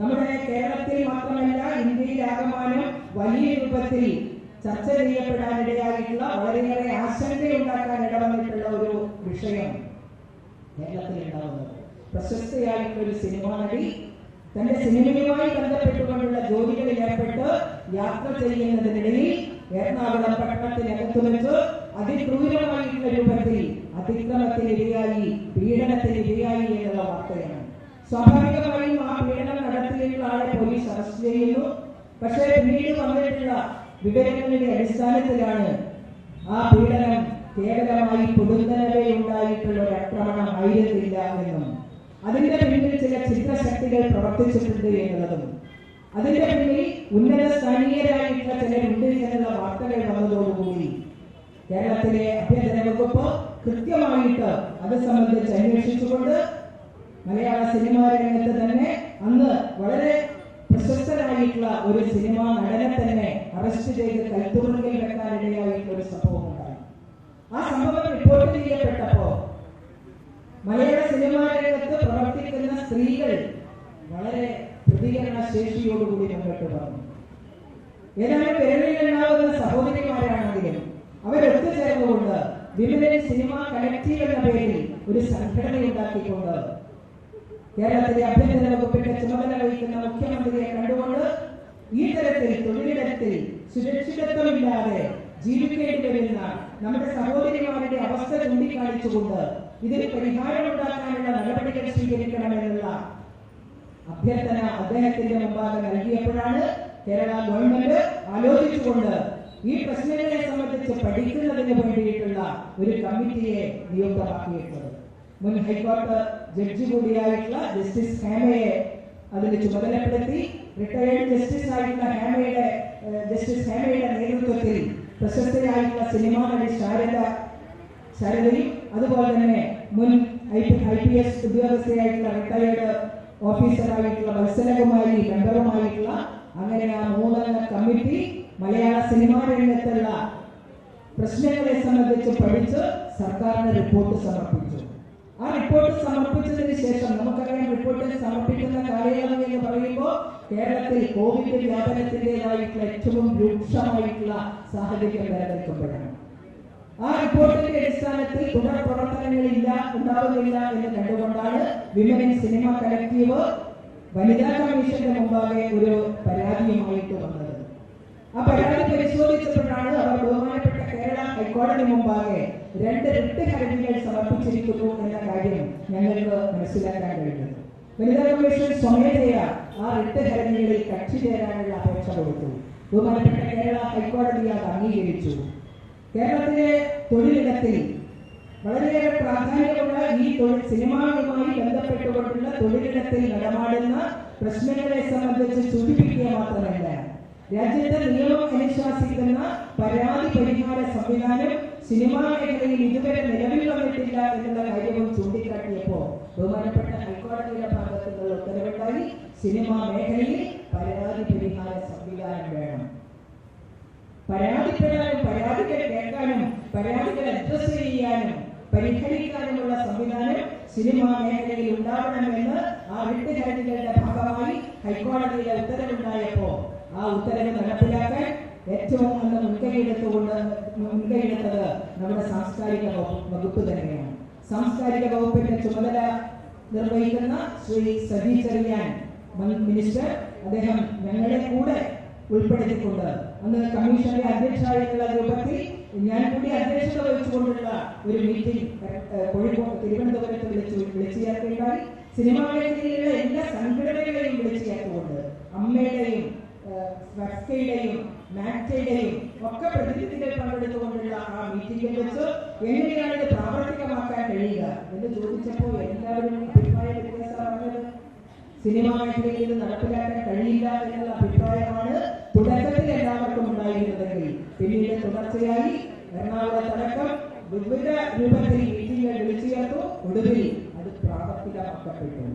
നമ്മുടെ കേരളത്തിൽ മാത്രമല്ല ഇന്ത്യയിലാകമാനം വലിയ രൂപത്തിൽ ചർച്ച ചെയ്യപ്പെടാനിടയായിട്ടുള്ള വളരെയേറെ ആശങ്കയുണ്ടാക്കാൻ ഇടവന്നിട്ടുള്ള ഒരു വിഷയം കേരളത്തിൽ ഉണ്ടാകുന്നത്. പ്രശസ്തയായിട്ടുള്ള ഒരു സിനിമാ നടി തന്റെ സിനിമയുമായി ബന്ധപ്പെട്ടുകൊണ്ടുള്ള ജോലികളിൽ ഏർപ്പെട്ട് യാത്ര ചെയ്യുന്നതിനിടയിൽ എറണാകുളം പട്ടണത്തിനകത്ത് വെച്ച് അതിക്രൂരമായിട്ടുള്ള രൂപത്തിൽ അതിക്രമത്തിനിരയായി, പീഡനത്തിനിരയായി എന്നുള്ള വാർത്തയാണ്. സ്വാഭാവികമായും ആ പീഡനം നടത്തിയിട്ടുള്ള ആളെ പോലീസ് അറസ്റ്റ് ചെയ്യുന്നു. പക്ഷേ പിന്നീട് വന്നിട്ടുള്ള വിവരങ്ങളുടെ അടിസ്ഥാനത്തിലാണ് ആ പീഡനം കേവലമായി പൊടുന്നനവേ ഉണ്ടായിട്ടുള്ള ഒരു ആക്രമണം ആയിരുന്നില്ല എന്നും അതിന്റെ പിന്നിൽ ചില ചിത്രശക്തികൾ പ്രവർത്തിച്ചിട്ടുണ്ട് എന്നുള്ളതും അതിന്റെ പിന്നിൽ ഉന്നത സ്ഥാനീയരായിട്ടുള്ള ചിലരുണ്ട് എന്നുള്ള വാർത്തകൾ വന്നതോടുകൂടി കേരളത്തിലെ ആഭ്യന്തര വകുപ്പ് കൃത്യമായിട്ട് അത് സംബന്ധിച്ച് അന്വേഷിച്ചുകൊണ്ട് മലയാള സിനിമാ രംഗത്ത് തന്നെ അന്ന് വളരെ പ്രശസ്തരായിട്ടുള്ള ഒരു സിനിമാ നടനെ തന്നെ അറസ്റ്റ് ചെയ്ത് കൽത്തുറുങ്കിൽ വെക്കാനിടയായിട്ടുള്ള ഒരു സംഭവം ഉണ്ടായി. ആ സംഭവം റിപ്പോർട്ട് ചെയ്യപ്പെട്ടപ്പോ മലയാള സിനിമാ രംഗത്ത് പ്രവർത്തിക്കുന്ന സ്ത്രീകൾ വളരെ പ്രതികരണ ശേഷിയോടുകൂടി മുന്നോട്ട് പറഞ്ഞു. ഏതാനും വിരലിലുണ്ടാവുന്ന സഹോദരിമാരാണെങ്കിലും അവരൊത്തുചേർന്നുകൊണ്ട് വിമൻ സിനിമ കളക്റ്റീവ് എന്ന പേരിൽ ഒരു സംഘടന ഉണ്ടാക്കിക്കൊണ്ട് കേരളത്തിലെ ആഭ്യന്തര വകുപ്പിന്റെ ചുമതല വഹിക്കുന്ന മുഖ്യമന്ത്രിയെ കണ്ടുകൊണ്ട് ഈ തരത്തിൽ തൊഴിലിടത്തിൽ സുരക്ഷിതത്വമില്ലാതെ ജീവിക്കേണ്ടി വരുന്ന നമ്മുടെ സഹോദരിമാരുടെ അവസ്ഥ ചൂണ്ടിക്കാണിച്ചുകൊണ്ട് ഇതിന് പരിഹാരമുണ്ടാക്കാനുള്ള നടപടികൾ സ്വീകരിക്കണമെന്നുള്ള അഭ്യർത്ഥന അദ്ദേഹത്തിന്റെ മുമ്പാകെ നൽകിയപ്പോഴാണ് കേരള ഗവൺമെന്റ് ആലോചിച്ചുകൊണ്ട് ഈ പ്രശ്നങ്ങളെ സംബന്ധിച്ച് പഠിക്കുന്നതിന് വേണ്ടിയിട്ടുള്ള ഒരു കമ്മിറ്റിയെ നിയുക്തമാക്കിയിട്ടുള്ളത്. മുൻ ഹൈക്കോടതി ജഡ്ജി കൂടിയായിട്ടുള്ള ജസ്റ്റിസ് ഹേമയെ അതിന് ചുമതലപ്പെടുത്തി. റിട്ടയേർഡ് ജസ്റ്റിസ് ആയിട്ടുള്ള ജസ്റ്റിസ് ഹേമയുടെ നേതൃത്വത്തിൽ പ്രശസ്തരായിട്ടുള്ള സിനിമാ നടി ശാരദയും അതുപോലെ തന്നെ മുൻ IPS ഉദ്യോഗസ്ഥയായിട്ടുള്ള റിട്ടയേർഡ് ഓഫീസറായിട്ടുള്ള വത്സലകുമാരി മെമ്പറുമായിട്ടുള്ള അങ്ങനെ ആ 3 അംഗ കമ്മിറ്റി മലയാള സിനിമാ രംഗത്തുള്ള പ്രശ്നങ്ങളെ സംബന്ധിച്ച് പഠിച്ച് സർക്കാരിന് റിപ്പോർട്ട് സമർപ്പിച്ചു. ആ റിപ്പോർട്ട് സമർപ്പിച്ചതിന് ശേഷം നമുക്കറിയാം, റിപ്പോർട്ട് സമർപ്പിക്കുന്ന കാലയളവ് എന്ന് പറയുമ്പോൾ കേരളത്തിൽ കോവിഡ് വ്യാപനത്തിൻ്റെതായിട്ടുള്ള ഏറ്റവും രൂക്ഷമായിട്ടുള്ള സാഹചര്യം നിലനിൽക്കുമ്പോഴാണ്. ആ റിപ്പോർട്ടിന്റെ അടിസ്ഥാനത്തിൽ തുടർ പ്രവർത്തനങ്ങളില്ല ഉണ്ടാവുന്നില്ല എന്ന് കണ്ടുകൊണ്ടാണ് വിമൻ സിനിമ കളക്റ്റീവ് വനിതാ കമ്മീഷന്റെ മുമ്പാകെ ഒരു പരാതിയുമായിട്ട് വന്നത്. ആ പരാതി പരിശോധിച്ചപ്പോഴാണ് അവർ ബഹുമാനപ്പെട്ട കേരള ഹൈക്കോടതി മുമ്പാകെ 2 റിട്ട് ഹർജികൾ സമർപ്പിച്ചിരിക്കുന്നു എന്ന കാര്യം ഞങ്ങൾക്ക് മനസ്സിലാക്കാൻ കഴിഞ്ഞത്. വനിതാ കമ്മീഷൻ സ്വമേധയാ ആ റിട്ട് ഹർജികളിൽ കക്ഷി ചേരാനുള്ള അപേക്ഷ കൊടുത്തു. ബഹുമാനപ്പെട്ട കേരള ഹൈക്കോടതി അത് അംഗീകരിച്ചു. കേരളത്തിലെ തൊഴിലിടത്തിൽ വളരെയേറെ പ്രാധാന്യമുള്ള ഈ സിനിമയുമായി ബന്ധപ്പെട്ടുകൊണ്ടുള്ള തൊഴിലിടത്തിൽ നടമാടുന്ന പ്രശ്നങ്ങളെ സംബന്ധിച്ച് സൂചിപ്പിക്കുക മാത്രമല്ല, രാജ്യത്തെ നിയമം അനുശാസിക്കുന്ന പരാതി പരിഹാര സംവിധാനം സിനിമാ മേഖലയിൽ ഇതുവരെ നിലവിൽ വന്നിട്ടില്ല എന്നുള്ള കാര്യവും ചൂണ്ടിക്കാട്ടിയപ്പോൾ ബഹുമാനപ്പെട്ട ഹൈക്കോടതിയുടെ ഭാഗത്തു നിന്നുള്ള ഉത്തരവുണ്ടായി. സിനിമാ മേഖലയിൽ പരാതി പരിഹാര സംവിധാനം വേണം. പരാതിപ്പെടാനും പരാതികൾ കേൾക്കാനും പരാതികൾ അഡ്രസ് ചെയ്യാനും പരിഹരിക്കാനുമുള്ള സംവിധാനം സിനിമാ മേഖലയിൽ ഉണ്ടാവണമെന്ന് ആ റിട്ട് ഹർജികളുടെ ഭാഗമായി ഹൈക്കോടതിയിലെ ഉത്തരവുണ്ടായപ്പോൾ ആ ഉത്തരവ് നടപ്പിലാക്കാൻ ഏറ്റവും നല്ല മുൻകൈയെടുത്തത് നമ്മുടെ സാംസ്കാരിക വകുപ്പ് തന്നെയാണ്. സാംസ്കാരിക വകുപ്പിന്റെ ചുമതല നിർവഹിക്കുന്ന ശ്രീ സജി ചെറിയാൻ മിനിസ്റ്റർ, അദ്ദേഹം ഞങ്ങളെ കൂടെ ഉൾപ്പെടുത്തിക്കൊണ്ട് അന്ന് കമ്മീഷന്റെ അധ്യക്ഷനായിട്ടുള്ള രൂപത്തിൽ ഞാൻ കൂടി അധ്യക്ഷത വഹിച്ചുകൊണ്ടുള്ള ഒരു മീറ്റിംഗ് തിരുവനന്തപുരത്ത് വിളിച്ചു ചേർക്കുകയുണ്ടായി. സിനിമാ മേഖലയിലുള്ള എല്ലാ സംഘടനകളെയും വിളിച്ചു ചേർത്തുകൊണ്ട് അമ്മയുടെയും സ്വർക്കയുടെയും മാക്ടയുടെയും ഒക്കെ പ്രതിനിധികൾ പങ്കെടുത്തുകൊണ്ടുള്ള ആ മീറ്റിംഗിൽ വെച്ച് എങ്ങനെയാണ് ഇത് പ്രാവർത്തികമാക്കാൻ കഴിയുക എന്ന് ചോദിച്ചപ്പോൾ എല്ലാവരും അഭിപ്രായ വ്യത്യാസം പറഞ്ഞത് സിനിമാ മേഖലയിൽ ഇത് നടപ്പിലാക്കാൻ കഴിയില്ല എന്നുള്ള അഭിപ്രായമാണ് തുടക്കത്തിൽ എല്ലാവർക്കും ഉണ്ടായിരുന്നതെങ്കിൽ പിന്നീട് തുടർച്ചയായി എറണാകുളത്തടക്കം വിവിധ രൂപത്തിൽ മീറ്റിംഗുകൾ വിളിച്ചു ചേർത്തു. ഒടുവിൽ അത് പ്രാവർത്തികമാക്കപ്പെട്ടു.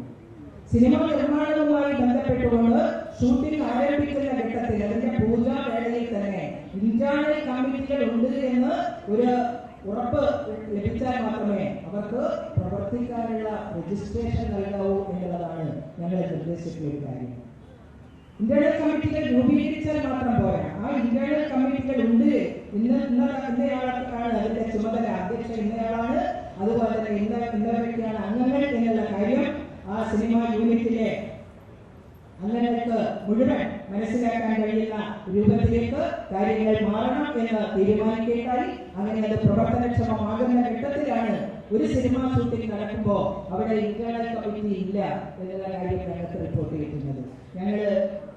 സിനിമാ നിർമ്മാണവുമായി ബന്ധപ്പെട്ടുകൊണ്ട് ഷൂട്ടിംഗ് ആരംഭിക്കുന്ന ഘട്ടത്തിൽ അതിന്റെ പൂജാ വേളയിൽ തന്നെ ഇന്റേണൽ കമ്മിറ്റികൾ ഉണ്ട് എന്ന് ഒരു ഉറപ്പ് ലഭിച്ചാൽ മാത്രമേ അവർക്ക് പ്രവർത്തിക്കാനുള്ള രജിസ്ട്രേഷൻ നൽകാവൂ എന്നുള്ളതാണ് ഞങ്ങൾ നിർദ്ദേശിച്ചിട്ടുള്ള ഒരു കാര്യം. ഇന്റേണൽ കമ്മിറ്റികൾ രൂപീകരിച്ചാൽ മാത്രം പോരാ. ആ ഇന്റേണൽ കമ്മിറ്റികൾ ഉണ്ട്. ഇന്നയാൾക്കാണ് അതിന്റെ ചുമതല, അധ്യക്ഷൻ ഇന്നയാളാണ്, അതുപോലെ തന്നെ ഇന്നവരൊക്കെയാണ് അംഗങ്ങൾ എന്നുള്ള കാര്യം ആ സിനിമാ യൂണിറ്റിലെ അംഗങ്ങൾക്ക് മുഴുവൻ മനസ്സിലാക്കാൻ കഴിയുന്ന രൂപത്തിലേക്ക് കാര്യങ്ങൾ മാറണം എന്ന് തീരുമാനിക്കേണ്ടായി. അങ്ങനെ അത് പ്രവർത്തനക്ഷമമാകുന്ന ഘട്ടത്തിലാണ് ഒരു സിനിമാ ഷൂട്ടിംഗ് നടക്കുമ്പോൾ അവിടെ ഇന്റേണൽ കമ്മിറ്റി ഇല്ല എന്നുള്ള കാര്യം ഞങ്ങൾക്ക് റിപ്പോർട്ട് ചെയ്തിട്ടുള്ളത്. ഞങ്ങൾ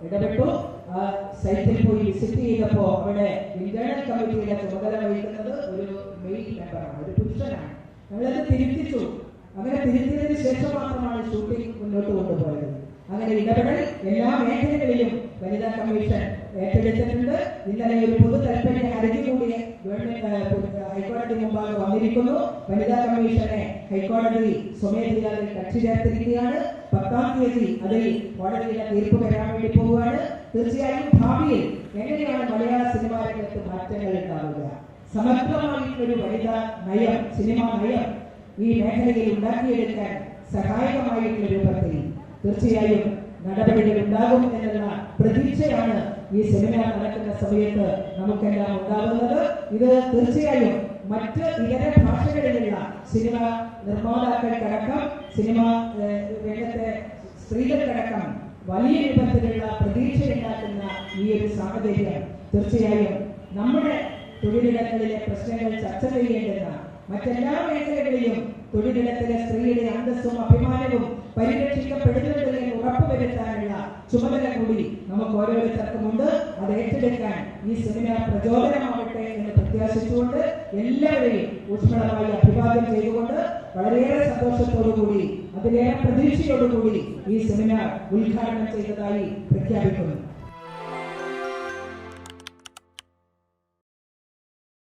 ഇടപെട്ടു. ആ സൈറ്റിൽ പോയി വിസിറ്റ് ചെയ്തപ്പോൾ അവിടെ ഇന്റേണൽ കമ്മിറ്റിയുടെ ചുമതല വഹിക്കുന്നത് ഒരു മെയിൽ മെമ്പറാണ്, ഒരു പുരുഷനാണ്. ഞങ്ങളത് തിരുത്തിച്ചു. അങ്ങനെ തിരുത്തിയതിനു ശേഷം മാത്രമാണ് ഷൂട്ടിംഗ് മുന്നോട്ട് കൊണ്ടുപോയത്. അങ്ങനെ ഇടപെടൽ എല്ലാ മേഖലകളിലും വനിതാ കമ്മീഷൻ ഏറ്റെടുത്തിട്ടുണ്ട്. ഇന്നലെ ഒരു പൊതു താൽപര്യ ഹർജി കൂടി ഹൈക്കോടതി മുമ്പാകെ വന്നിരിക്കുന്നു. വനിതാ കമ്മീഷനെ ഹൈക്കോടതി സ്വമേധയാ കക്ഷി ചേർത്തിരിക്കുകയാണ്. 10-ാം തീയതി അതിൽ കോടതിയിലെ തീർപ്പ് വരാൻ വേണ്ടി പോവുകയാണ്. തീർച്ചയായും ഭാവിയിൽ എങ്ങനെയാണ് മലയാള സിനിമാ രംഗത്ത് മാറ്റങ്ങൾ ഉണ്ടാവുക, സമഗ്രമായിട്ടുള്ളൊരു വനിതാ നയം, സിനിമാ നയം ഈ മേഖലയിൽ ഉണ്ടാക്കിയെടുക്കാൻ സഹായകമായിട്ടുള്ള രൂപത്തിൽ തീർച്ചയായും നടപടികൾ ഉണ്ടാകും എന്നുള്ള പ്രതീക്ഷയാണ് ഈ സെമിനാർ നടക്കുന്ന സമയത്ത് നമുക്കെല്ലാം ഉണ്ടാകുന്നത്. ഇത് തീർച്ചയായും മറ്റ് ഇതര ഭാഷകളിലുള്ള സിനിമ നിർമ്മാതാക്കൾക്കടക്കം സിനിമാ രംഗത്തെ സ്ത്രീകൾക്കടക്കം വലിയ രൂപത്തിലുള്ള പ്രതീക്ഷയുണ്ടാക്കുന്ന ഈ ഒരു സാഹചര്യം തീർച്ചയായും നമ്മുടെ തൊഴിലിടങ്ങളിലെ പ്രശ്നങ്ങൾ ചർച്ച ചെയ്യേണ്ടുന്ന മറ്റെല്ലാ മേഖലകളിലും തൊഴിലിടത്തിലെ സ്ത്രീയുടെ അന്തസ്സും അഭിമാനവും പരിരക്ഷിക്കപ്പെടുന്നുണ്ട് എന്ന് ഉറപ്പുവരുത്താനുള്ള ചുമതല കൂടി നമുക്ക് ഓരോരുത്തർക്കുമുണ്ട്. അത് ഏറ്റെടുക്കാൻ ഈ സെമിനാർ പ്രചോദനമാവട്ടെ എന്ന് പ്രത്യാശിച്ചുകൊണ്ട് എല്ലാവരെയും ഊഷ്മളമായി അഭിവാദ്യം ചെയ്തുകൊണ്ട് വളരെയേറെ സന്തോഷത്തോടുകൂടി അതിലേറെ പ്രതീക്ഷയോടുകൂടി ഈ സെമിനാർ ഉദ്ഘാടനം ചെയ്തതായി പ്രഖ്യാപിക്കുന്നു.